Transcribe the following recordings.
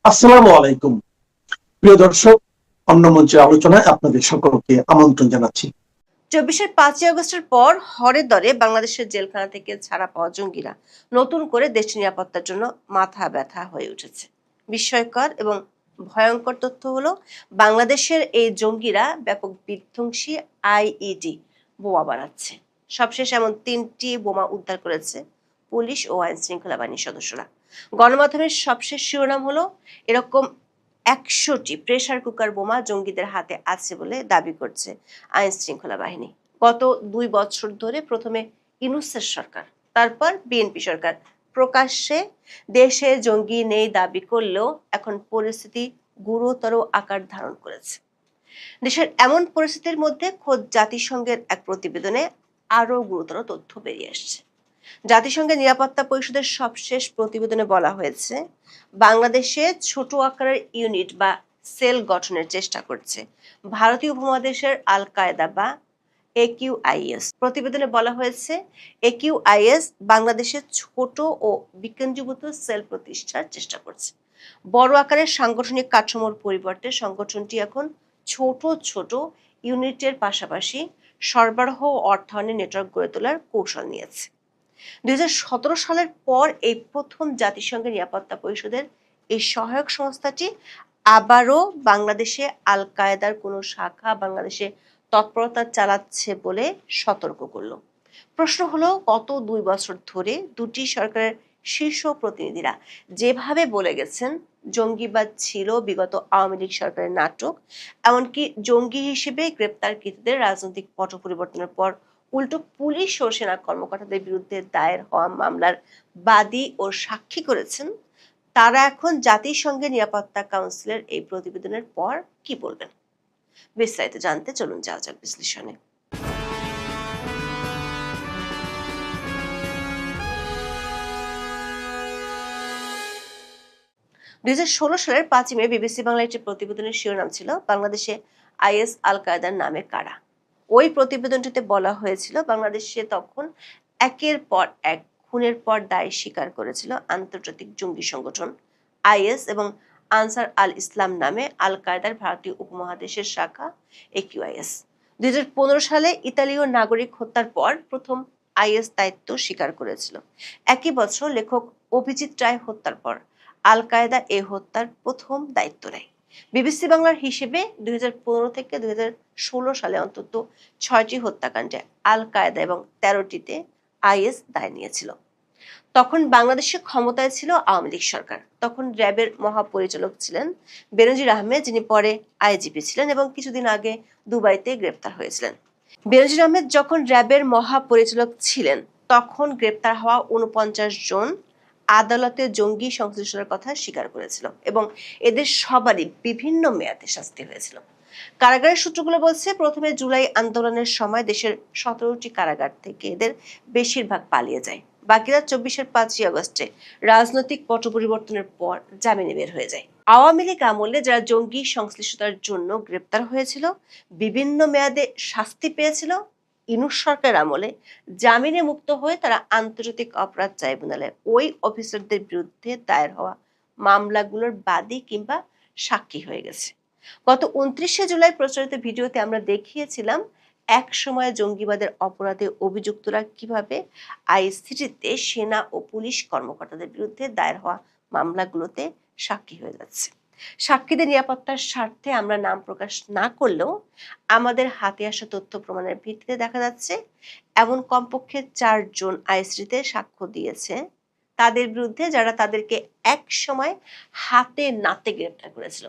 আসসালামু আলাইকুম প্রিয় দর্শক, অন্য মঞ্চের আলোচনায় আপনাদের সকলকে আমন্ত্রণ জানাচ্ছি। ২৪-এর ৫ই আগস্টের পর হরে দরে বাংলাদেশের জেলখানা থেকে ছাড়া পাওয়া জঙ্গিরা নতুন করে দেশটির নিরাপত্তার জন্য মাথা ব্যথা হয়ে উঠেছে। বিস্ময়কর এবং ভয়ঙ্কর তথ্য হলো, বাংলাদেশের এই জঙ্গিরা ব্যাপক বিধ্বংসী আইইডি বোমা বানাচ্ছে। সবশেষ এমন ৩টি বোমা উদ্ধার করেছে পুলিশ ও আইন শৃঙ্খলা বাহিনীর সদস্যরা। গণমাধ্যমের সবশেষ শিরোনাম হলো, এরকম ১০০টি প্রেসার কুকার বোমা জঙ্গিদের হাতে আছে বলে দাবি করছে আইন শৃঙ্খলা বাহিনী। গত ২ বছর ধরে প্রথমে ইউনূসের সরকার, তারপর বিএনপি সরকার প্রকাশ্যে দেশে জঙ্গি নেই দাবি করলেও এখন পরিস্থিতি গুরুতর আকার ধারণ করেছে। দেশের এমন পরিস্থিতির মধ্যে খোদ জাতিসংঘের এক প্রতিবেদনে আরো গুরুতর তথ্য বেরিয়ে আসছে। জাতিসংঘের নিরাপত্তা পরিষদের সবশেষ প্রতিবেদনে বলা হয়েছে, বাংলাদেশে ছোট আকারের ইউনিট বা সেল গঠনের চেষ্টা করছে ভারতীয় উপমহাদেশের আল কায়েদা বা একিউআইএস। প্রতিবেদনে বলা হয়েছে, একিউআইএস বাংলাদেশে ছোট ও বিকেন্দ্রীভূত সেল প্রতিষ্ঠার চেষ্টা করছে। বড় আকারের সাংগঠনিক কাঠামোর পরিবর্তে সংগঠনটি এখন ছোট ছোট ইউনিটের পাশাপাশি সরবরাহ ও অর্থায়নের নেটওয়ার্ক গড়ে তোলার কৌশল নিয়েছে। ২০১৭ সালের পর এই প্রথম জাতিসংঘের নিরাপত্তা পরিষদের এই সহায়ক সংস্থাটি আবারও বাংলাদেশে আল কায়েদার কোনো শাখা বাংলাদেশে তৎপরতা চালাচ্ছে বলে সতর্ক করল। প্রশ্ন হলো, গত ২ বছর ধরে দুটি সরকারের শীর্ষ প্রতিনিধিরা যেভাবে বলে গেছেন জঙ্গিবাদ ছিল বিগত আওয়ামী লীগ সরকারের নাটক, এমনকি জঙ্গি হিসেবে গ্রেপ্তারকৃতদের রাজনৈতিক পট পরিবর্তনের পর উল্টো পুলিশ ও সেনা কর্মকর্তাদের বিরুদ্ধে দায়ের হওয়া মামলার বাদী ও সাক্ষী করেছেন, তারা এখন জাতিসংঘের নিরাপত্তা কাউন্সিলের এই প্রতিবেদনের পর কি বলবেন? বিস্তারিত জানতে চলুন যাওয়া যাক বিশ্লেষণে। ২০১৬ সালের ৫ই মে বিবিসি বাংলা একটি প্রতিবেদনের শিরোনাম ছিল, বাংলাদেশে আইএস আল কায়েদার নামে কারা। ওই প্রতিবেদনটিতে বলা হয়েছিল, বাংলাদেশে তখন একের পর এক খুনের পর দায় স্বীকার করেছিল আন্তর্জাতিক জঙ্গি সংগঠন আইএস এবং আনসার আল ইসলাম নামে আল কায়েদার ভারতীয় উপমহাদেশের শাখা একিউআইএস। ২০১৫ সালে ইতালীয় নাগরিক হত্যার পর প্রথম আইএস দায়িত্ব স্বীকার করেছিল। একই বছর লেখক অভিজিৎ রায় হত্যার পর আল কায়েদা এ হত্যার প্রথম দায়িত্ব নেয়। বিবিসি বাংলার হিসেবে ২০১৫ থেকে ২০১৬ সালে অন্তত ৬টি হত্যাকাণ্ডে আল কায়েদা এবং ১৩টিতে আইএস দায় নিয়েছিল। তখন বাংলাদেশে ক্ষমতায় ছিল আওয়ামী লীগ সরকার। তখন র্যাবের মহাপরিচালক ছিলেন বেনজির আহমেদ, যিনি পরে আইজিপি ছিলেন এবং কিছুদিন আগে দুবাইতে গ্রেপ্তার হয়েছিলেন। বেনজির আহমেদ যখন র্যাবের মহাপরিচালক ছিলেন, তখন গ্রেপ্তার হওয়া ৪৯ জন আদালতে জঙ্গি সংশ্লিষ্টতার কথা স্বীকার করেছিল এবং এদের সবারই বিভিন্ন মেয়াদে শাস্তি হয়েছিল। কারাগারের সূত্রগুলো বলছে, প্রথমে জুলাই আন্দোলনের সময় দেশের ১৭টি কারাগার থেকে এদের বেশিরভাগ পালিয়ে যায়। বাকিরা ২৪-এর ৫ই আগস্টে রাজনৈতিক পট পরিবর্তনের পর জামিনে বের হয়ে যায়। আওয়ামী লীগ আমলে যারা জঙ্গি সংশ্লিষ্টতার জন্য গ্রেপ্তার হয়েছিল, বিভিন্ন মেয়াদে শাস্তি পেয়েছিল, ইউনূস সরকার আমলে জামিনে মুক্ত হয়ে তারা আন্তর্জাতিক অপরাধ ট্রাইব্যুনালে ওই অফিসারদের বিরুদ্ধে দায়ের হওয়া মামলাগুলোর বাদী কিংবা সাক্ষী হয়ে গেছে। গত ২৯শে জুলাই প্রচারিত ভিডিওতে আমরা দেখিয়েছিলাম এক সময় জঙ্গিবাদের অপরাধে অভিযুক্তরা কিভাবে আইসিটিতে সেনা ও পুলিশ কর্মকর্তাদের বিরুদ্ধে দায়ের হওয়া মামলাগুলোতে সাক্ষী হয়ে যাচ্ছে। সাক্ষীদের নিরাপত্তার স্বার্থে আমরা নাম প্রকাশ না করলেও আমাদের হাতে আসা তথ্য প্রমাণের ভিত্তিতে দেখা যাচ্ছে এমন কমপক্ষে ৪ জন আইসিটিতে সাক্ষ্য দিয়েছে তাদের বিরুদ্ধে, যারা তাদেরকে এক সময় হাতে নাতে গ্রেপ্তার করেছিল।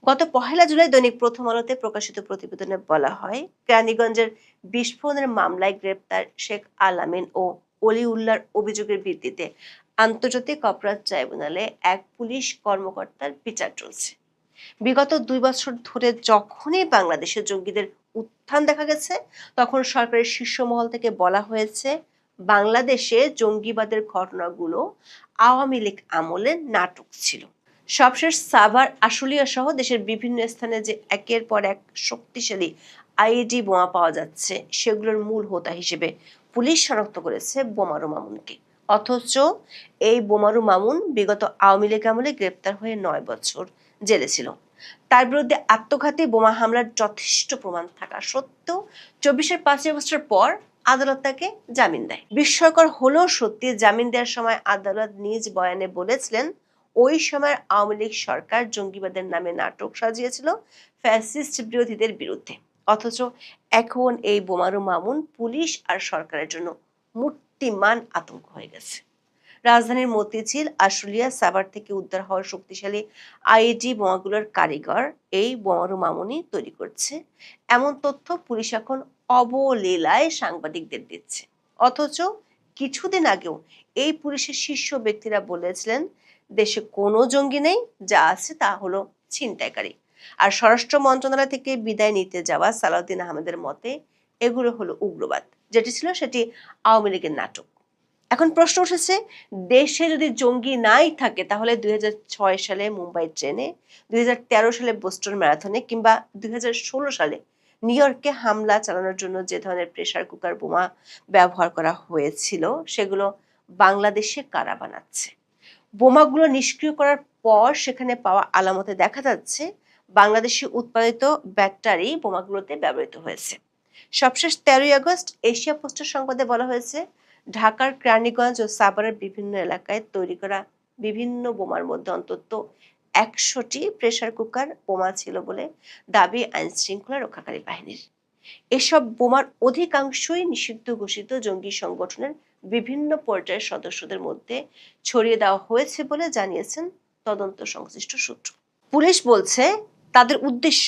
গত ১লা জুলাই দৈনিক প্রথম আলোতে প্রকাশিত প্রতিবেদনে বলা হয়, কেরানীগঞ্জের বিস্ফোরণের মামলায় গ্রেপ্তার শেখ আল আমিন ও অলিউল্লাহর অভিযোগের ভিত্তিতে আন্তর্জাতিক অপরাধ ট্রাইব্যুনালে এক পুলিশ কর্মকর্তার বিচার চলছে। বিগত ২ বছর ধরে যখনই বাংলাদেশে জঙ্গিদের উত্থান দেখা গেছে, তখন সরকারের শীর্ষ মহল থেকে বলা হয়েছে বাংলাদেশে জঙ্গিবাদের ঘটনাগুলো আওয়ামী লীগ আমলের নাটক ছিল। সবশেষ সাভার, আশুলিয়া সহ দেশের বিভিন্ন স্থানে যে একের পর এক শক্তিশালী আইইডি বোমা পাওয়া যাচ্ছে, সেগুলোর মূল হোতা হিসেবে পুলিশ শনাক্ত করেছে বোমারু মামুনকে। অথচ এই বোমারু মামুন বিগত আওয়ামী লীগ আমলে গ্রেপ্তার হয়ে 9 বছর জেলে ছিল। তার বিরুদ্ধে আত্মঘাতী বোমা হামলার যথেষ্ট প্রমাণ থাকা সত্ত্বেও 24-এর 5 আগস্টের পর আদালত তাকে জামিন দেয়। বিস্ময়কর হলেও সত্যি, জামিন দেওয়ার সময় আদালত নিজ বয়ানে বলেছিলেন ওই সময় আওয়ামী লীগ সরকার জঙ্গিবাদের নামে নাটক সাজিয়েছিল ফ্যাসিস্ট বিরোধীদের বিরুদ্ধে। অথচ এখন এই বোমারু মামুন পুলিশ আর সরকারের জন্য মূর্তিমান আতঙ্ক হয়ে গেছে। রাজধানীর মতিঝিল, আশুলিয়া, সাভার থেকে উদ্ধার হওয়া শক্তিশালী আইইডি বোমাগুলোর কারিগর এই বোমারু মামুনই তৈরি করছে, এমন তথ্য পুলিশ এখন অবলীলায় সাংবাদিকদের দিচ্ছে। অথচ কিছুদিন আগেও এই পুলিশের শীর্ষ ব্যক্তিরা বলেছিলেন দেশে কোনো জঙ্গি নেই, যা আছে তা হলো ছিনতাইকারী। আর স্বরাষ্ট্র মন্ত্রণালয় থেকে বিদায় নিতে যাওয়া সালাউদ্দিন আহমেদের মতে এগুলো হলো উগ্রবাদ, যেটি ছিল সেটি আওয়ামী লীগের নাটক। এখন প্রশ্ন উঠেছে, দেশে যদি জঙ্গি নাই থাকে তাহলে 2006 সালে মুম্বাই ট্রেনে, 2013 সালে বোস্টন ম্যারাথনে কিংবা 2016 সালে নিউ ইয়র্কে হামলা চালানোর জন্য যে ধরনের প্রেসার কুকার বোমা ব্যবহার করা হয়েছিল সেগুলো বাংলাদেশে কারা বানাচ্ছে? বোমাগুলো নিষ্ক্রিয় করার পর সেখানে পাওয়া আলামতে দেখা যাচ্ছে বাংলাদেশে উৎপাদিত ব্যাটারি বোমাগুলোতে ব্যবহৃত হয়েছে। সবশেষ 13 আগস্ট এশিয়া পোস্টের সংবাদে বলা হয়েছে ঢাকার কেরানীগঞ্জ ও সাভারের বিভিন্ন এলাকায় তৈরি করা বিভিন্ন বোমার মধ্যে অন্তত 100টি প্রেসার কুকার বোমা ছিল বলে দাবি আইন শৃঙ্খলা রক্ষাকারী বাহিনীর। এসব বোমার অধিকাংশই নিষিদ্ধ ঘোষিত জঙ্গি সংগঠনের বিভিন্ন পর্যায়ের সদস্যদের মধ্যে ছড়িয়ে দেওয়া হয়েছে বলে জানিয়েছেন তদন্ত সংশ্লিষ্ট সূত্র। পুলিশ বলছে তাদের উদ্দেশ্য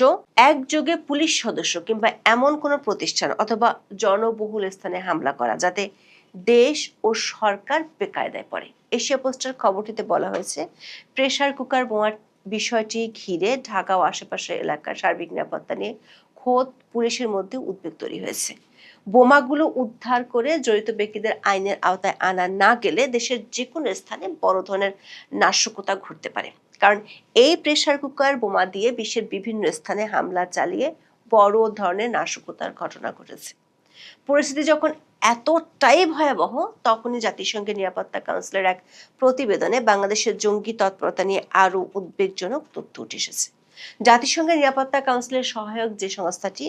একযোগে পুলিশ সদস্য কিংবা এমন কোনো প্রতিষ্ঠান অথবা জনবহুল স্থানে হামলা করা যাতে দেশ ও সরকার বেকায়দায় পড়ে। এশিয়া পোস্টের খবরটিতে বলা হয়েছে প্রেসার কুকার বোমার বিষয়টি ঘিরে ঢাকা ও আশেপাশের এলাকার সার্বিক নিরাপত্তা নিয়ে খোদ পুলিশের মধ্যে উদ্বেগ তৈরি হয়েছে। বোমাগুলো উদ্ধার করে জড়িত ব্যক্তিদের আইনের আওতায় আনা না গেলে দেশের যে কোনো স্থানে বড় ধরনের নাশকতা ঘটতে পারে। কারণ এই প্রেসার কুকার বোমা দিয়ে বিশ্বের বিভিন্ন স্থানে হামলা চালিয়ে বড় ধরনের নাশকতার ঘটনা ঘটেছে। পরিস্থিতি যখন এতটাই ভয়াবহ, তখনই জাতিসংঘের নিরাপত্তা কাউন্সিলের এক প্রতিবেদনে বাংলাদেশের জঙ্গি তৎপরতা নিয়ে আরো উদ্বেগজনক তথ্য উঠে এসেছে। জাতিসংঘের নিরাপত্তা কাউন্সিলের সহায়ক যে সংস্থাটি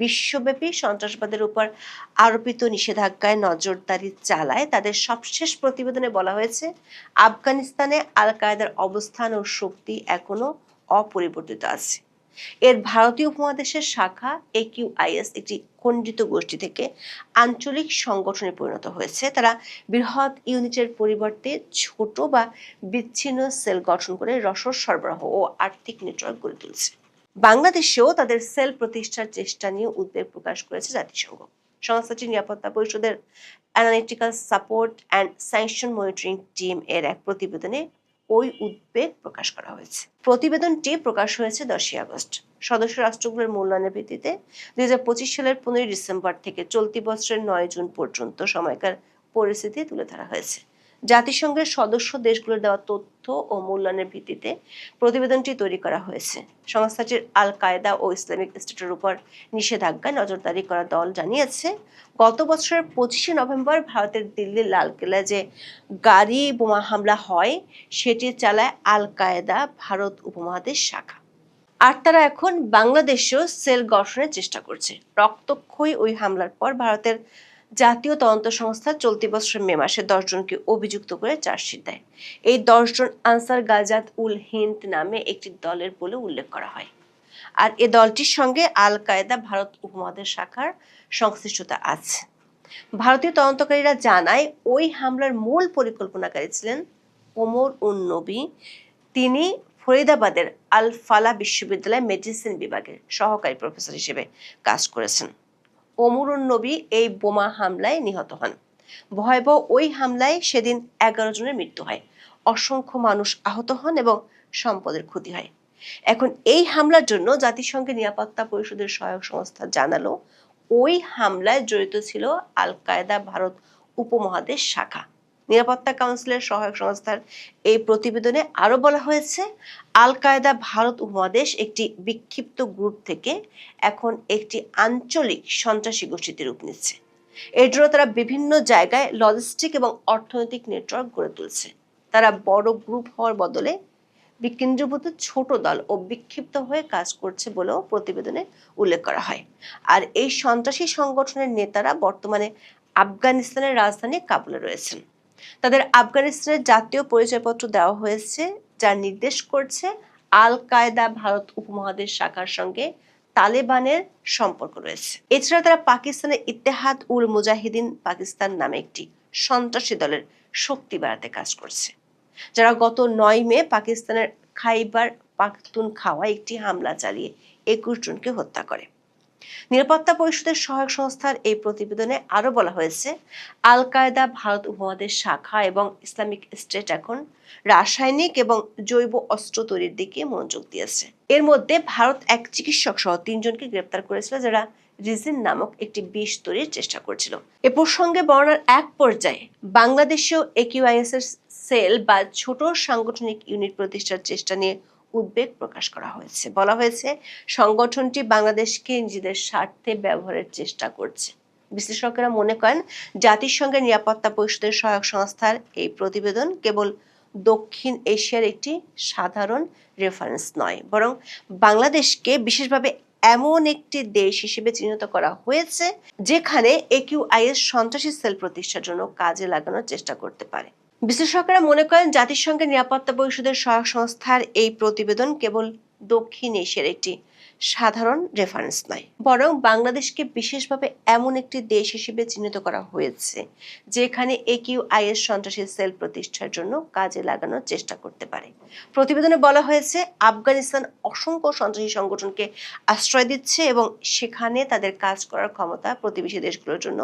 বিশ্বব্যাপী সন্ত্রাসবাদের উপর আরোপিত নিষেধাজ্ঞায় নজরদারি চালায়, তাদের সবশেষ প্রতিবেদনে বলা হয়েছে আফগানিস্তানে আল কায়েদার অবস্থান ও শক্তি এখনো অপরিবর্তিত আছে। এর ভারতীয় উপমহাদেশের শাখা AQIS একটি খণ্ডিত গোষ্ঠী থেকে আঞ্চলিক সংগঠনে পরিণত হয়েছে। তারা বৃহৎ ইউনিটের পরিবর্তে ছোট বা বিচ্ছিন্ন সেল গঠন করে রসদ সরবরাহ ও আর্থিক নেটওয়ার্ক গড়ে তুলছে। বাংলাদেশেও তাদের সেল প্রতিষ্ঠার চেষ্টা নিয়ে উদ্বেগ প্রকাশ করেছে জাতিসংঘ। সংস্থাটির নিরাপত্তা পরিষদের analytical support and sanction monitoring team এর এক প্রতিবেদনে ওই উদ্বেগ প্রকাশ করা হয়েছে। প্রতিবেদনটি প্রকাশ হয়েছে 10 আগস্ট। সদস্য রাষ্ট্রগুলোর মূল্যায়নের ভিত্তিতে 2025 সালের 15 ডিসেম্বর থেকে চলতি বছরের 9 জুন পর্যন্ত সময়কার পরিস্থিতি তুলে ধরা হয়েছে। জাতিসংঘের সদস্য দেশগুলোর দেওয়া তথ্য ও মূল্যায়নের ভিত্তিতে প্রতিবেদনটি তৈরি করা হয়েছে। সংস্থাটির আল কায়েদা ও ইসলামিক স্টেটের উপর নিষেধাজ্ঞায় নজরদারি করা দল জানিয়েছে গত বছরের 25 নভেম্বর ভারতের দিল্লির লালকেল্লায় যে গাড়ি বোমা হামলা হয় সেটি চালায় আল কায়েদা ভারত উপমহাদেশ শাখা। আর তারা এখন বাংলাদেশেও সেল গঠনের চেষ্টা করছে। রক্তক্ষয়ী ওই হামলার পর ভারতের জাতীয় তদন্ত সংস্থা চলতি বছরের মে মাসে 10 জনকে অভিযুক্ত করে চার্জশিট দেয়। এই 10 জন আনসার গাজাত উল হিন্দ নামে একটি দলের বলে উল্লেখ করা হয়। আর এ দলটির সঙ্গে আল কায়েদা ভারত উপমহাদেশ শাখার সংশ্লিষ্টতা আছে। ভারতীয় তদন্তকারীরা জানায় ওই হামলার মূল পরিকল্পনাকারী ছিলেন ওমর উন নবী। তিনি ফরিদাবাদের আল ফালা বিশ্ববিদ্যালয়ের মেডিসিন বিভাগের সহকারী প্রফেসর হিসেবে কাজ করেছেন। ওমর উন নবী এই বোমা হামলায় নিহত হন। ভয়াবহ ওই হামলায় সেদিন 11 জনের মৃত্যু হয়, অসংখ্য মানুষ আহত হন এবং সম্পদের ক্ষতি হয়। এখন এই হামলার জন্য জাতিসংঘের নিরাপত্তা পরিষদের সহায়ক সংস্থা জানালো ওই হামলায় জড়িত ছিল আল কায়েদা ভারত উপমহাদেশ শাখা। নিরাপত্তা কাউন্সিলের সহায়ক সংস্থার এই প্রতিবেদনে আরো বলা হয়েছে আল কায়েদা ভারত উপমহাদেশ একটি বিক্ষিপ্ত গ্রুপ থেকে এখন একটি আঞ্চলিক সন্ত্রাসী গোষ্ঠীতে রূপ নিচ্ছে। এর জন্য তারা বিভিন্ন জায়গায় লজিস্টিক এবং অর্থনৈতিক নেটওয়ার্ক গড়ে তুলছে। তারা বড় গ্রুপ হওয়ার বদলে বিকেন্দ্রীভূত ছোট দল ও বিক্ষিপ্ত হয়ে কাজ করছে বলেও প্রতিবেদনে উল্লেখ করা হয়। আর এই সন্ত্রাসী সংগঠনের নেতারা বর্তমানে আফগানিস্তানের রাজধানী কাবুলে রয়েছেন। তাদের আফগানিস্তানের জাতীয় পরিচয়পত্র দেওয়া হয়েছে, যা নির্দেশ করছে আল কায়দা ভারত উপমহাদেশ শাখার সঙ্গে তালেবানের সম্পর্ক রয়েছে। এছাড়া তারা পাকিস্তানের ইত্তেহাদ উল মুজাহিদিন পাকিস্তান নামে একটি সন্ত্রাসী দলের শক্তি বাড়াতে কাজ করছে, যারা গত 9 মে পাকিস্তানের খাইবার পাখতুনখাওয়ায় একটি হামলা চালিয়ে 21 জনকে হত্যা করে। নিরাপত্তা পরিষদের সহায়ক সংস্থার এই প্রতিবেদনে আরো বলা হয়েছে, আল কায়দা ভারত উপমহাদেশ শাখা এবং ইসলামিক স্টেট এখন রাসায়নিক এবং জৈব অস্ত্র তৈরির দিকে মনোযোগ দিয়েছে। এর মধ্যে ভারত এক চিকিৎসক সহ 3 জনকে গ্রেপ্তার করেছিল, যারা রিজিন নামক একটি বিষ তৈরির চেষ্টা করছিল। এ প্রসঙ্গে বর্ণনার এক পর্যায়ে বাংলাদেশেও একিউআইএস এর সেল বা ছোট সাংগঠনিক ইউনিট প্রতিষ্ঠার চেষ্টা নিয়ে উদ্বেগ প্রকাশ করা হয়েছে। বলা হয়েছে, সংগঠনটি বাংলাদেশকে নিজেদের স্বার্থে ব্যবহারের চেষ্টা করছে। বিশ্লেষকেরা মনে করেন, জাতিসংঘের নিরাপত্তা পরিষদের সহায়ক সংস্থার এই প্রতিবেদন কেবল দক্ষিণ এশিয়ার একটি সাধারণ রেফারেন্স নয়, বরং বাংলাদেশকে বিশেষভাবে এমন একটি দেশ হিসেবে চিহ্নিত করা হয়েছে যেখানে একিউআইএস সন্ত্রাসী সেল প্রতিষ্ঠার জন্য কাজে লাগানোর চেষ্টা করতে পারে। বিশ্লেষকেরা মনে করেন, জাতিসংঘের নিরাপত্তা পরিষদের সহায়ক সংস্থার এই প্রতিবেদন কেবল দক্ষিণ এশিয়ার একটি সাধারণ রেফারেন্স নয়, বরং বাংলাদেশকে বিশেষভাবে এমন একটি দেশ হিসেবে চিহ্নিত করা হয়েছে যেখানে একিউআইএস সন্ত্রাসী সেল প্রতিষ্ঠার জন্য কাজে লাগানোর চেষ্টা করতে পারে। প্রতিবেদনে বলা হয়েছে, আফগানিস্তান অসংখ্য সন্ত্রাসী সংগঠনকে আশ্রয় দিচ্ছে এবং সেখানে তাদের কাজ করার ক্ষমতা প্রতিবেশী দেশগুলোর জন্য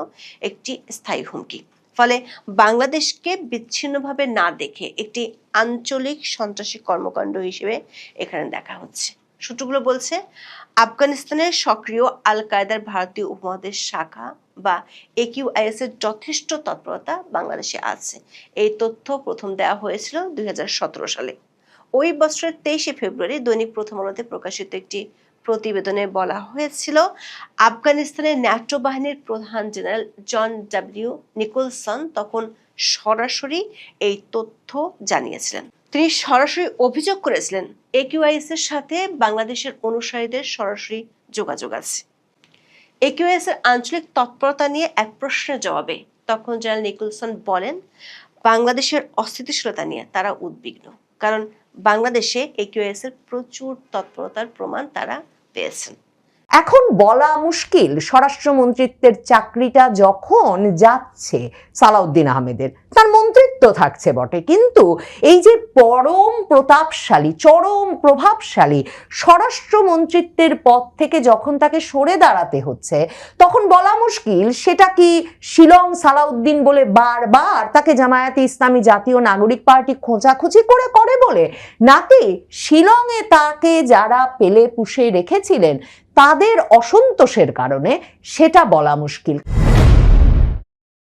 একটি স্থায়ী হুমকি। ফলে বাংলাদেশকে বিচ্ছিন্নভাবে না দেখে একটি আঞ্চলিক সন্ত্রাসী কর্মকাণ্ড হিসেবে এখানে দেখা হচ্ছে। সূত্রগুলো বলছে, আফগানিস্তানের সক্রিয় আল কায়দার ভারতীয় উপমহাদেশ শাখা বা একিউআইএস এর যথেষ্ট তৎপরতা বাংলাদেশে আছে। এই তথ্য প্রথম দেওয়া হয়েছিল 2017 সালে। ওই বছরের 23শে ফেব্রুয়ারি দৈনিক প্রথম আলোতে প্রকাশিত একটি প্রতিবেদনে বলা হয়েছিল, আফগানিস্তানের ন্যাটো বাহিনীর প্রধান জেনারেল জন ডব্লিউ নিকোলসন তখন সরাসরি এই তথ্য জানিয়েছিলেন। তিনি সরাসরি অভিযোগ করেছিলেন, একিউআইএস এর সাথে বাংলাদেশের অনুসারীদের সরাসরি যোগাযোগ আছে। একিউআইএস এর আঞ্চলিক তৎপরতা নিয়ে এক প্রশ্নের জবাবে তখন জেনারেল নিকোলসন বলেন, বাংলাদেশের অস্থিতিশীলতা নিয়ে তারা উদ্বিগ্ন, কারণ বাংলাদেশে একিউআইএস এর প্রচুর তৎপরতার প্রমাণ তারা পেয়েছেন। এখন বলা মুশকিল, স্বরাষ্ট্রমন্ত্রিত্বের চাকরিটা যখন যাচ্ছে সালাউদ্দিন আহমেদের, তার মন্ত্রিত্ব থাকছে বটে, কিন্তু এই যে পরম প্রতাপশালী, চরম প্রভাবশালী স্বরাষ্ট্রমন্ত্রিত্বের পদ থেকে যখন তাকে সরে দাঁড়াতে হচ্ছে, তখন বলা মুশকিল সেটা কি শিলং সালাউদ্দিন বলে বারবার তাকে জামায়াতে ইসলামী জাতীয় নাগরিক পার্টি খোঁচাখুচি করে বলে, নাকি শিলংয়ে তাকে যারা পেলে পুষে রেখেছিলেন তাদের অসন্তোষের কারণে, সেটা বলা মুশকিল।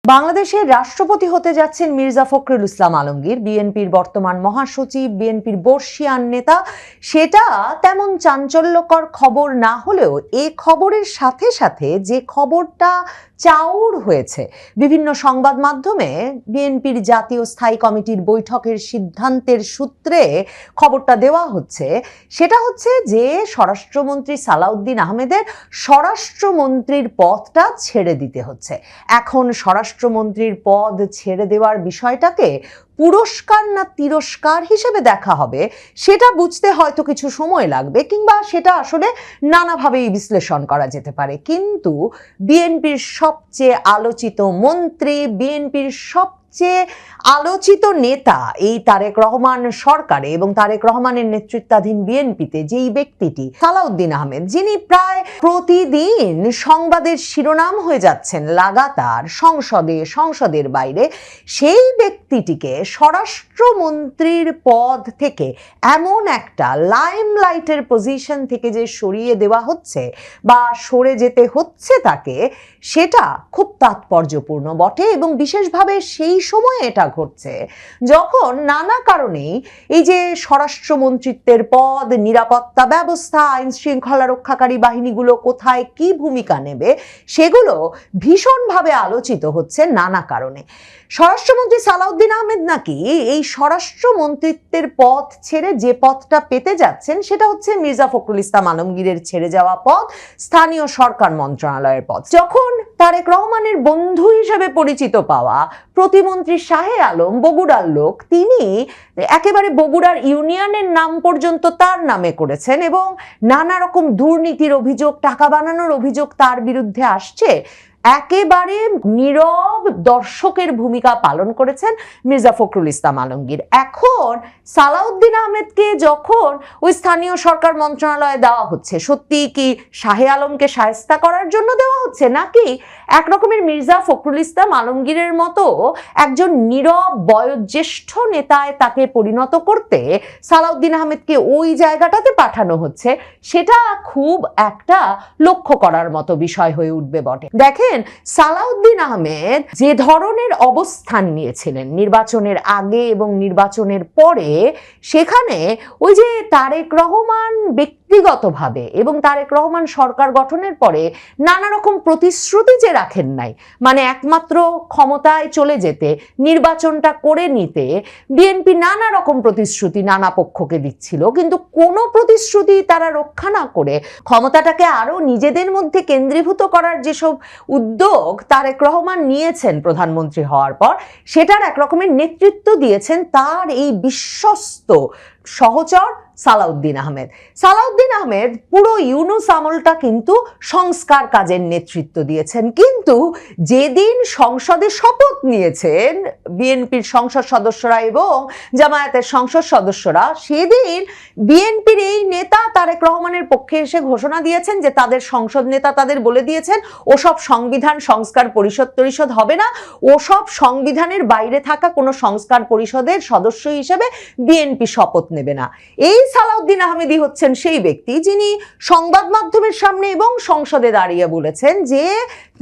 বাংলাদেশের রাষ্ট্রপতি হতে যাচ্ছেন মির্জা ফখরুল ইসলাম আলমগীর, বিএনপির বর্তমান মহাসচিব, বিএনপির বর্ষিয়ান নেতা। সেটা তেমন চাঞ্চল্যকর খবর না হলেও এ খবরের সাথে সাথে যে খবরটা চাউর হয়েছে বিভিন্ন সংবাদ মাধ্যমে, বিএনপির জাতীয় স্থায়ী কমিটির বৈঠকের সিদ্ধান্তের সূত্রে খবরটা দেওয়া হচ্ছে, সেটা হচ্ছে যে স্বরাষ্ট্রমন্ত্রী সালাউদ্দিন আহমেদের স্বরাষ্ট্রমন্ত্রীর পদটা ছেড়ে দিতে হচ্ছে। এখন স্বরাষ্ট্রমন্ত্রীর পদ ছেড়ে দেওয়ার বিষয়টাকে পুরস্কার না তিরস্কার হিসেবে দেখা হবে, সেটা বুঝতে হয়তো কিছু সময় লাগবে, কিংবা সেটা আসলে নানাভাবেই বিশ্লেষণ করা যেতে পারে। কিন্তু বিএনপির সবচেয়ে আলোচিত মন্ত্রী, বিএনপির সবচেয়ে আলোচিত নেতা এই তারেক রহমান সরকারে এবং তারেক রহমানের নেতৃত্বাধীন বিএনপিতে যেই ব্যক্তিটি সালাউদ্দিন আহমেদ, যিনি প্রায় প্রতিদিন সংবাদের শিরোনাম হয়ে যাচ্ছেন লাগাতার সংসদের বাইরে, সেই ব্যক্তিটিকে স্বরাষ্ট্রমন্ত্রীর পদ থেকে এমন একটা লাইমলাইটের পজিশন থেকে যে সরিয়ে দেওয়া হচ্ছে বা সরে যেতে হচ্ছে তাকে, সেটা খুব তাৎপর্যপূর্ণ বটে। এবং বিশেষভাবে সেই সময়ে এটা ঘটছে যখন নানা কারণেই এই যে স্বরাষ্ট্রমন্ত্রিত্বের পদ, নিরাপত্তা ব্যবস্থা, আইন শৃঙ্খলা রক্ষাকারী বাহিনীগুলো কোথায় কি ভূমিকা নেবে সেগুলো ভীষণভাবে আলোচিত হচ্ছে নানা কারণে। স্বরাষ্ট্রমন্ত্রী সালাউদ্দিন আহমেদ নাকি এই স্বরাষ্ট্রমন্ত্রিত্বের পদ ছেড়ে যে পদটা পেতে যাচ্ছেন সেটা হচ্ছে মির্জা ফখরুল ইসলাম আলমগীরের ছেড়ে যাওয়া পদ, স্থানীয় সরকার মন্ত্রণালয়ের পদ। যখন তারেক রহমানের বন্ধু হিসেবে পরিচিত পাওয়া প্রতিমন্ত্রী শাহে আলম বগুড়ার লোক, তিনি একেবারে বগুড়ার ইউনিয়নের নাম পর্যন্ত তার নামে করেছেন এবং নানা রকম দুর্নীতির অভিযোগ, টাকা বানানোর অভিযোগ তার বিরুদ্ধে আসছে, একেবারে নীরব দর্শকের ভূমিকা পালন করেছেন মির্জা ফখরুল ইসলাম আলমগীর। এখন সালাউদ্দিন আহমেদকে যখন ওই স্থানীয় সরকার মন্ত্রণালয়ে দেওয়া হচ্ছে, সত্যি কি শাহে আলমকে শায়েস্তা করার জন্য দেওয়া হচ্ছে, নাকি একরকমের মির্জা ফখরুল ইসলাম আলমগীরের মতো একজন নীরব বয়োজ্যেষ্ঠ নেতায় তাকে পরিণত করতে সালাউদ্দিন আহমেদকে ওই জায়গাটাতে পাঠানো হচ্ছে, সেটা খুব একটা লক্ষ্য করার মতো বিষয় হয়ে উঠবে বটে। দেখেন, সালাউদ্দিন আহমেদ যে ধরনের অবস্থান নিয়েছিলেন নির্বাচনের আগে এবং নির্বাচনের পরে, সেখানে ওই যে তারেক রহমান ব্যক্তিগতভাবে এবং তারেক রহমান সরকার গঠনের পরে নানা রকম প্রতিশ্রুতি যে রাখেন নাই, মানে একমাত্র ক্ষমতায় চলে যেতে, নির্বাচনটা করে নিতে বিএনপি নানা রকম প্রতিশ্রুতি নানা পক্ষকে দিচ্ছিল, কিন্তু কোনো প্রতিশ্রুতি তারা রক্ষা না করে ক্ষমতাটাকে আরো নিজেদের মধ্যে কেন্দ্রীভূত করার যেসব উদ্যোগ তারেক রহমান নিয়েছেন প্রধানমন্ত্রী হওয়ার পর, সেটার একরকমের নেতৃত্ব দিয়েছেন তার এই বিশ্বস্ত সহচর সালাউদ্দিন আহমেদ। সালাউদ্দিন আহমেদ পুরো ইউনূস আমলটা কিন্তু সংস্কার কাজের নেতৃত্ব দিয়েছেন, কিন্তু যেদিন সংসদে শপথ নিয়েছেন বিএনপির সংসদ সদস্যরা এবং জামায়াতের সংসদ সদস্যরা, সেদিন বিএনপির এই নেতা তারেক রহমানের পক্ষে এসে ঘোষণা দিয়েছেন যে তাদের সংসদ নেতা তাদের বলে দিয়েছেন ওসব সংবিধান সংস্কার পরিষদ হবে না, ওসব সংবিধানের বাইরে থাকা কোনো সংস্কার পরিষদের সদস্য হিসেবে বিএনপি শপথ নেবে না। এই সালাউদ্দিন আহমেদই হচ্ছেন সেই ব্যক্তি যিনি সংবাদ মাধ্যমের সামনে এবং সংসদে দাঁড়িয়ে বলেছেন যে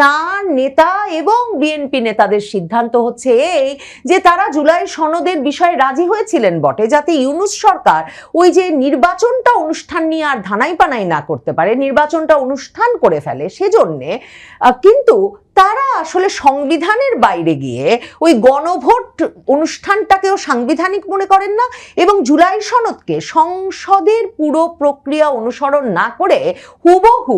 তার নেতা এবং বিএনপি নেতাদের সিদ্ধান্ত হচ্ছে এই যে তারা জুলাই সনদের বিষয়ে রাজি হয়েছিলেন বটে, যাতে ইউনূস সরকার ওই যে নির্বাচনটা অনুষ্ঠান নিয়ে আর ধানাই পানাই না করতে পারে, নির্বাচনটা অনুষ্ঠান করে ফেলে সেজন্যে, কিন্তু তারা আসলে সংবিধানের বাইরে গিয়ে ওই গণভোট অনুষ্ঠানটাকেও সাংবিধানিক মনে করেন না এবং জুলাই সনদকে সংসদের পুরো প্রক্রিয়া অনুসরণ না করে হুবহু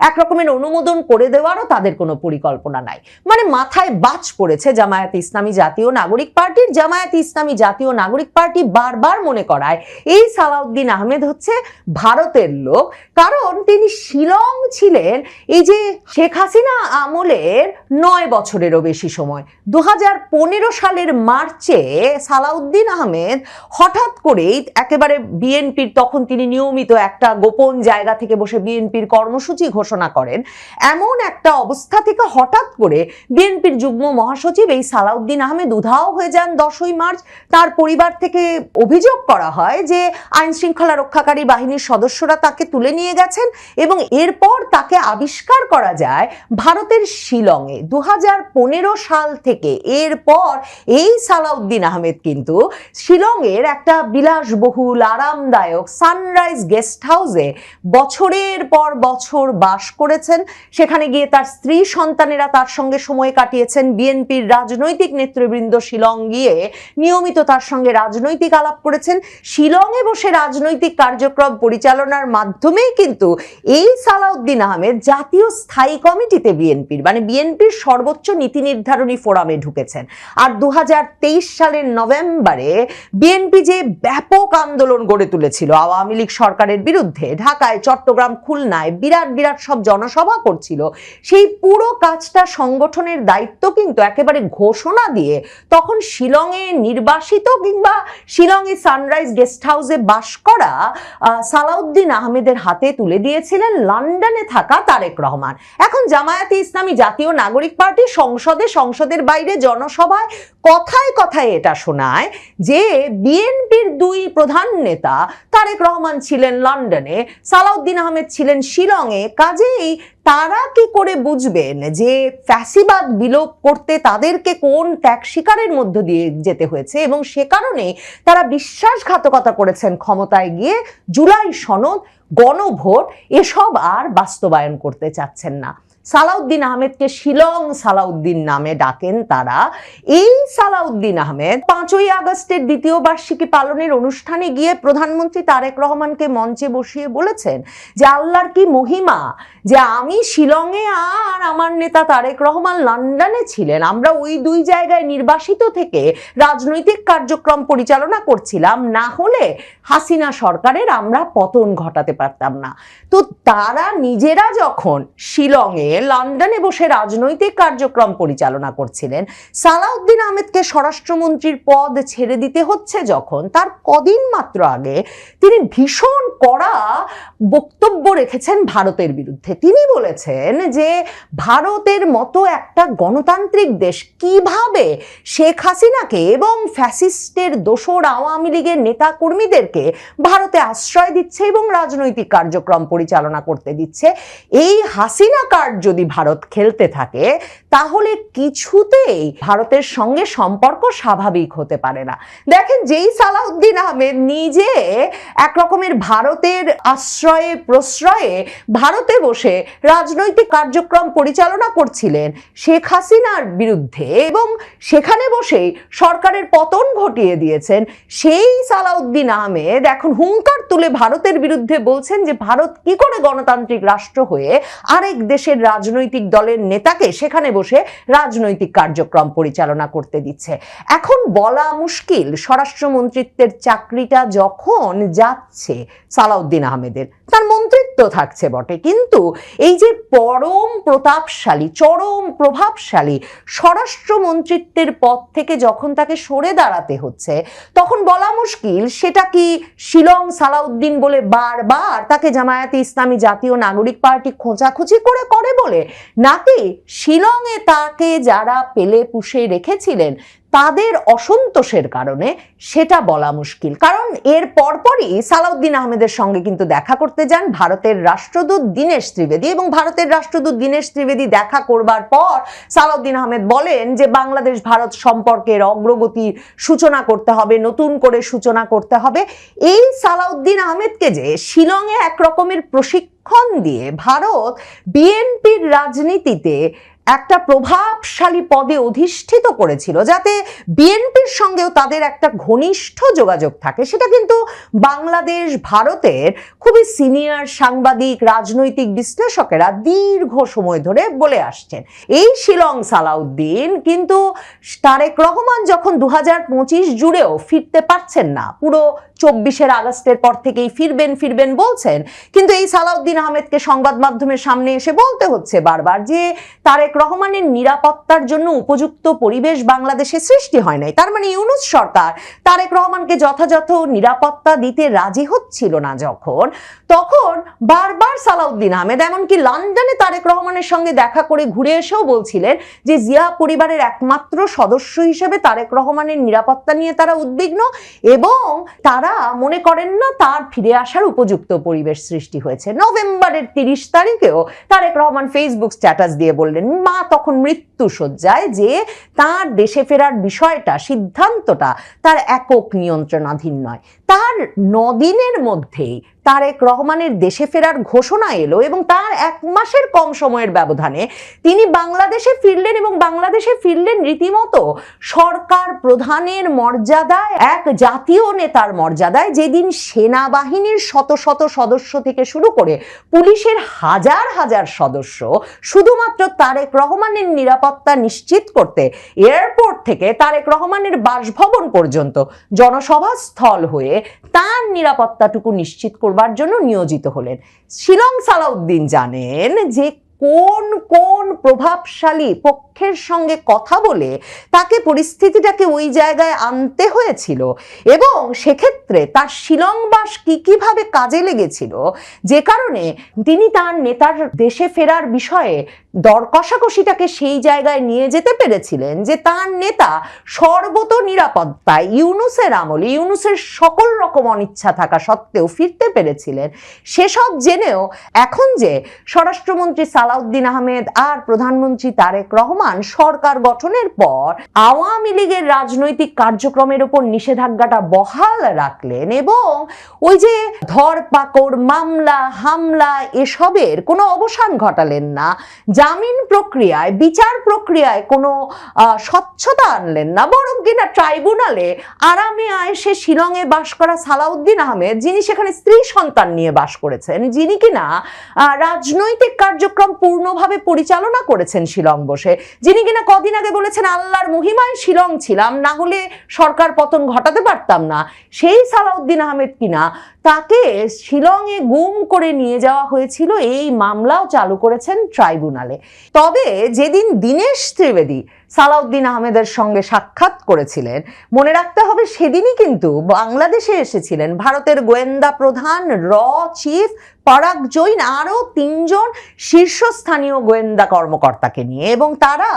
একরকমের অনুমোদন করে দেওয়ারও তাদের কোনো পরিকল্পনা নাই। মানে মাথায় বাজ পড়েছে জামায়াত ইসলামী জাতীয় নাগরিক পার্টির। জামায়াত ইসলামী জাতীয় নাগরিক পার্টি বারবার মনে করায় এই সালাউদ্দিন আহমেদ হচ্ছে ভারতের লোক, কারণ তিনি শিলং ছিলেন এই যে শেখ হাসিনা আমলের 9 বছরেরও বেশি সময়। 2015 সালের মার্চে সালাউদ্দিন আহমেদ হঠাৎ করেই একেবারে বিএনপির, তখন তিনি নিয়মিত একটা গোপন জায়গা থেকে বসে বিএনপির কর্মসূচি ঘোষণা করেন, এমন একটা অবস্থা থেকে হঠাৎ করে বিএনপির যুগ্ম মহাসচিব এই সালাউদ্দিন আহমেদ উধাও হয়ে যান 10ই মার্চ। তার পরিবার থেকে অভিযোগ করা হয় যে আইন শৃঙ্খলা রক্ষাকারী বাহিনীর সদস্যরা তাকে তুলে নিয়ে গেছেন এবং এরপর তাকে আবিষ্কার করা যায় ভারতের শিলংয়ে 2015 সাল থেকে। এরপর এই সালাউদ্দিন আহমেদ কিন্তু শিলংয়ের একটা বিলাসবহুল আরামদায়ক সানরাইজ গেস্ট হাউসে বছরের পর বছর বাস করেছেন। সেখানে গিয়ে তার স্ত্রী সন্তানেরা তার সঙ্গে সময় কাটিয়েছেন। বিএনপির রাজনৈতিক নেতৃবৃন্দ শিলং গিয়ে নিয়মিত তার সঙ্গে রাজনৈতিক আলাপ করেছেন। শিলংয়ে বসে রাজনৈতিক কার্যক্রম পরিচালনার মাধ্যমেই কিন্তু এই সালাউদ্দিন আহমেদ জাতীয় স্থায়ী কমিটিতে বিএনপির, মানে বিএনপির সর্বোচ্চ নীতি নির্ধারণী ফোরামে ঢুকেছেন। আর 2023 সালের নভেম্বরে বিএনপি যে ব্যাপক আন্দোলন গড়ে তুলেছিল আওয়ামী লীগ সরকারের বিরুদ্ধে, ঢাকায়, চট্টগ্রাম, খুলনায় বিরাট বিরাট সব জনসভা করছিল, সেই পুরো কাজটা সংগঠনের দায়িত্ব কিন্তু একেবারে ঘোষণা দিয়ে তখন শিলংয়ে নির্বাসিত কিংবা শিলংয়ে সানরাইজ গেস্ট হাউসে বাস করা সালাউদ্দিন আহমেদের হাতে তুলে দিয়েছিলেন লন্ডনে থাকা তারেক রহমান। এখন জামায়াতে ইসলামী জাতীয় নাগরিক পার্টি সংসদের বাইরে জনসভায় কথায় কথায় এটা শোনায় যে বিএনপির 2 প্রধান নেতা তারেক রহমান ছিলেন লন্ডনে, সালাউদ্দিন আহমেদ ছিলেন শিলংয়ে, কাজেই তারা কি করে বুঝবেন যে ফ্যাসিবাদ বিলোপ করতে তাদেরকে কোন ত্যাগ শিকারের মধ্য দিয়ে যেতে হয়েছে, এবং সে কারণে তারা বিশ্বাসঘাতকতা করেছেন ক্ষমতায় গিয়ে জুলাই সনদ, গণভোট এসব আর বাস্তবায়ন করতে চাচ্ছেন না। সালাউদ্দিন আহমেদকে শিলং সালাউদ্দিন নামে ডাকেন তারা। এই সালাউদ্দিন আহমেদ 5ই আগস্টের দ্বিতীয় বার্ষিকী পালনের অনুষ্ঠানে গিয়ে প্রধানমন্ত্রী তারেক রহমানকে মঞ্চে বসিয়ে বলেছেন যে আল্লাহর কি মহিমা যে আমি শিলংয়ে আর আমার নেতা তারেক রহমান লন্ডনে ছিলেন, আমরা ওই দুই জায়গায় নির্বাসিত থেকে রাজনৈতিক কার্যক্রম পরিচালনা করছিলাম, না হলে হাসিনা সরকারের আমরা পতন ঘটাতে পারতাম না। তো তারা নিজেরা যখন শিলংয়ে লন্ডনে বসে রাজনৈতিক কার্যক্রম পরিচালনা করছিলেন, সালাউদ্দিন আহমেদকে স্বরাষ্ট্রমন্ত্রীর পদ ছেড়ে দিতে হচ্ছে যখন, তার কদিন মাত্র আগে তিনি ভীষণ কড়া বক্তব্য রেখেছেন ভারতের বিরুদ্ধে। তিনি বলেছেন যে ভারতের মতো একটা গণতান্ত্রিক দেশ কিভাবে শেখ হাসিনাকে এবং ফ্যাসিস্টের দোসর আওয়ামী লীগের নেতা কর্মীদেরকে ভারতে আশ্রয় দিচ্ছে এবং রাজনৈতিক কার্যক্রম পরিচালনা করতে দিচ্ছে। এই হাসিনা কার্ড যদি ভারত খেলতে থাকে তাহলে কিছুতেই ভারতের সঙ্গে সম্পর্ক স্বাভাবিক হতে পারে না। দেখেন, যেই সালাউদ্দিন আহমেদ নিজে এক রকমের ভারতের আশ্রয়ে প্রশ্রয়ে ভারতে বসে রাজনৈতিক কার্যক্রম পরিচালনা করছিলেন শেখ হাসিনার বিরুদ্ধে এবং সেখানে বসেই সরকারের পতন ঘটিয়ে দিয়েছেন, সেই সালাউদ্দিন আহমেদ এখন হুঙ্কার তুলে ভারতের বিরুদ্ধে বলছেন যে ভারত কি করে গণতান্ত্রিক রাষ্ট্র হয়ে আরেক দেশের রাজনৈতিক দলের নেতাকে সেখানে বসে রাজনৈতিক কার্যক্রম পরিচালনা করতে দিচ্ছে। এখন বলা মুশকিল, স্বরাষ্ট্রমন্ত্রিত্বের চাকরিটা যখন যাচ্ছে সালাউদ্দিন আহমেদের, তার মন্ত্রিত্ব থাকছে বটে, কিন্তু এই যে পরম প্রতাপশালী, চরম প্রভাবশালী স্বরাষ্ট্রমন্ত্রিত্বের পদ থেকে যখন তাকে সরে দাঁড়াতে হচ্ছে, তখন বলা মুশকিল সেটা কি শিলং সালাউদ্দিন বলে বারবার তাকে জামায়াতে ইসলামী জাতীয় নাগরিক পার্টি খোঁচাখুচি করে বলে, নাকি শিলংয়ে তাকে যারা পেলে পুষে রেখেছিলেন তাদের অসন্তোষের কারণে, সেটা বলা মুশকিল। কারণ এর পরপরই সালাউদ্দিন আহমেদের সঙ্গে কিন্তু দেখা করতে যান ভারতের রাষ্ট্রদূত দীনেশ ত্রিবেদী, এবং ভারতের রাষ্ট্রদূত দীনেশ ত্রিবেদী দেখা করবার পর সালাউদ্দিন আহমেদ বলেন যে বাংলাদেশ ভারত সম্পর্কের অগ্রগতির সূচনা করতে হবে, নতুন করে সূচনা করতে হবে। এই সালাউদ্দিন আহমেদকে যে শিলংয়ে এক রকমের প্রশিক্ষণ দিয়ে ভারত বিএনপির রাজনীতিতে একটা প্রভাবশালী পদে অধিষ্ঠিত করেছিল, যাতে বিএনপির সঙ্গেও তাদের একটা ঘনিষ্ঠ যোগাযোগ থাকে, সেটা কিন্তু বাংলাদেশ ভারতের খুবই সিনিয়র সাংবাদিক, রাজনৈতিক বিশ্লেষকেরা দীর্ঘ সময় ধরে বলে আসছেন। এই শিলং সালাউদ্দিন কিন্তু তারেক রহমান যখন 2025 জুড়েও ফিরতে পারছেন না, পুরো 24 আগস্টের পর থেকেই ফিরবেন বলছেন, কিন্তু এই সালাউদ্দিন আহমেদকে সংবাদ মাধ্যমের সামনে এসে বলতে হচ্ছে বারবার যে তারেক রহমানের নিরাপত্তার জন্য উপযুক্ত পরিবেশ বাংলাদেশে সৃষ্টি হয় নাই। তার মানে ইউনূস সরকার তারেক রহমানকে যথাযথ নিরাপত্তা দিতে রাজি হচ্ছিল না যখন, তখন বারবার সালাউদ্দিন আহমেদ এমনকি লন্ডনে তারেক রহমানের সঙ্গে দেখা করে ঘুরে এসেও বলছিলেন যে জিয়া পরিবারের একমাত্র সদস্য হিসেবে তারেক রহমানের নিরাপত্তা নিয়ে তারা উদ্বিগ্ন এবং তারা মনে করেন না তার ফিরে আসার উপযুক্ত পরিবেশ সৃষ্টি হয়েছে। নভেম্বরের 30 তারিখেও তারেক রহমান ফেসবুক স্ট্যাটাস দিয়ে বললেন মা তখন মৃত্যুশয্যায় যে তার দেশে ফেরার বিষয়টা, সিদ্ধান্তটা তার একক নিয়ন্ত্রণাধীন নয়। তার 9 দিনের মধ্যেই তারেক রহমানের দেশে ফেরার ঘোষণা এলো এবং তার 1 মাসের কম সময়ের ব্যবধানে তিনি বাংলাদেশে ফিরলেন এবং বাংলাদেশে ফিরলেন রীতিমতো সরকার প্রধানের মর্যাদায়, এক জাতীয় নেতার মর্যাদায়, যেদিন সেনাবাহিনীর শত শত সদস্য থেকে শুরু করে পুলিশের হাজার হাজার সদস্য শুধুমাত্র তারেক রহমানের নিরাপত্তা নিশ্চিত করতে এয়ারপোর্ট থেকে তারেক রহমানের বাসভবন পর্যন্ত জনসভা স্থল হয়ে তার নিরাপত্তাটুকু নিশ্চিত করবার জন্য নিয়োজিত হলেন। শিলং সালাউদ্দিন জানেন যে কোন কোন প্রভাবশালী পক্ষের সঙ্গে কথা বলে তাকে পরিস্থিতিটাকে ওই জায়গায় আনতে হয়েছিল এবং সেক্ষেত্রে তার শিলংবাস কিভাবে কাজে লেগেছিল, যে কারণে তিনি তার নেতার দেশে ফেরার বিষয়ে দর কষাকষিটাকে সেই জায়গায় নিয়ে যেতে পেরেছিলেন যে তার নেতা সর্বত নিরাপত্তায় ইউনূসের আমলে, ইউনূসের সকল রকম অনিচ্ছা থাকা সত্ত্বেও ফিরতে পেরেছিলেন, সেসব জেনেও এখন যে স্বরাষ্ট্রমন্ত্রী সালাউদ্দিন আহমেদ আর প্রধানমন্ত্রী তারেক রহমান সরকার গঠনের পর আওয়ামী লীগের রাজনৈতিক কার্যক্রমের উপর নিষেধাজ্ঞাটা বহাল রাখলেন এবং ওই যে ধরপাকড়, মামলা, হামলা এসবের কোনো অবসান ঘটালেন না, জামিন প্রক্রিয়ায়, বিচার প্রক্রিয়ায় কোনো স্বচ্ছতা আনলেন না, বরং কিনা ট্রাইব্যুনালে আরামে আয়েসে শিলংয়ে বাস করা সালাউদ্দিন আহমেদ, যিনি সেখানে স্ত্রী সন্তান নিয়ে বাস করেছেন, যিনি কিনা রাজনৈতিক কার্যক্রম পূর্ণভাবে পরিচালনা করেছেন শিলং বসে, যিনি কিনা কদিন আগে বলেছেন আল্লাহর মহিমায় শিলং ছিলাম, না হলে সরকার পতন ঘটাতে পারতাম না, সেই সালাউদ্দিন আহমেদ কিনা তাকে শিলংয়ে গুম করে নিয়ে যাওয়া হয়েছিল, এই মামলাও চালু করেছেন ট্রাইব্যুনালে। তবে যেদিন দীনেশ ত্রিবেদী সালাউদ্দিন আহমেদের সঙ্গে সাক্ষাৎ করেছিলেন, মনে রাখতে হবে সেদিনই কিন্তু বাংলাদেশে এসেছিলেন ভারতের গোয়েন্দা প্রধান র চিফ পরাগ জৈন আরও 3 জন শীর্ষস্থানীয় গোয়েন্দা কর্মকর্তাকে নিয়ে, এবং তারা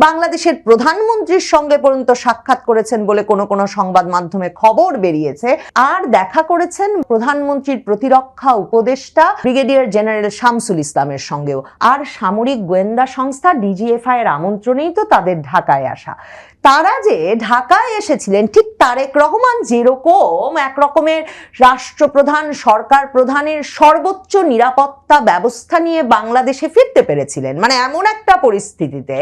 বাংলাদেশের প্রধানমন্ত্রীর সঙ্গে পর্যন্ত সাক্ষাৎ করেছেন বলে কোনো কোনো সংবাদ মাধ্যমে খবর বেরিয়েছে। আর দেখা করেছেন প্রধানমন্ত্রীর প্রতিরক্ষা উপদেষ্টা ব্রিগেডিয়ার জেনারেল শামসুল ইসলামের সঙ্গেও। আর সামরিক গোয়েন্দা সংস্থা ডিজিএফআই এর আমন্ত্রণেই তো তাদের ঢাকায় আসা। তারা যে ঢাকায় এসেছিলেন, ঠিক তারেক রহমান যেরকম এক রকমের রাষ্ট্রপ্রধান, সরকার প্রধানের সর্বোচ্চ নিরাপত্তা ব্যবস্থা নিয়ে বাংলাদেশে ফিরতে পেরেছিলেন, মানে এমন একটা পরিস্থিতিতে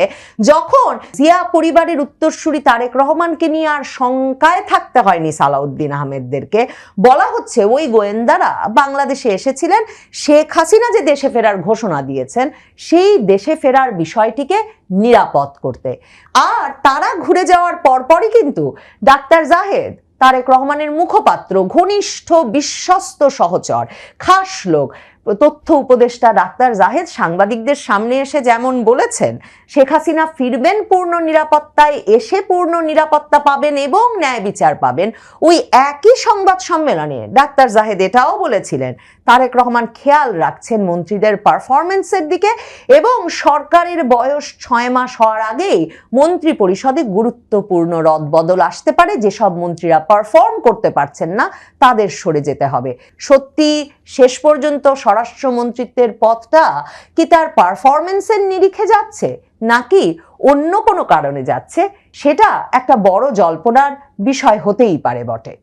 যখন জিয়া পরিবারের উত্তরসূরি তারেক রহমানকে নিয়ে আর শঙ্কায় থাকতে হয়নি সালাউদ্দিন আহমেদদেরকে। বলা হচ্ছে ওই গোয়েন্দারা বাংলাদেশে এসেছিলেন শেখ হাসিনা যে দেশে ফেরার ঘোষণা দিয়েছেন সেই দেশে ফেরার বিষয়টিকে নিরাপদ করতে। আর তারা ঘুরে যাওয়ার পরপরই কিন্তু ডাক্তার জাহেদ, তারেক রহমানের মুখপাত্র, ঘনিষ্ঠ বিশ্বস্ত সহচর, খাস লোক, তথ্য উপদেষ্টা ডাক্তার জাহেদ সাংবাদিকদের সামনে এসে যেমন বলেছেন শেখ হাসিনা ফিরবেন পূর্ণ নিরাপত্তায়, এসে পূর্ণ নিরাপত্তা পাবেন এবং ন্যায় বিচার পাবেন, ওই একই সংবাদ সম্মেলনে ডাক্তার জাহেদ এটাও বলেছিলেন তারেক রহমান খেয়াল রাখছেন মন্ত্রীদের পারফরমেন্সের দিকে এবং সরকারের বয়স 6 মাস হওয়ার আগেই মন্ত্রী পরিষদে গুরুত্বপূর্ণ রদবদল আসতে পারে, যেসব মন্ত্রীরা পারফর্ম করতে পারছেন না তাদের সরে যেতে হবে। সত্যি শেষ পর্যন্ত স্বরাষ্ট্রমন্ত্রিত্বের পথটা কি তার পারফরমেন্সের নিরিখে যাচ্ছে নাকি অন্য কোনো কারণে যাচ্ছে, সেটা একটা বড় জল্পনার বিষয় হতেই পারে বটে।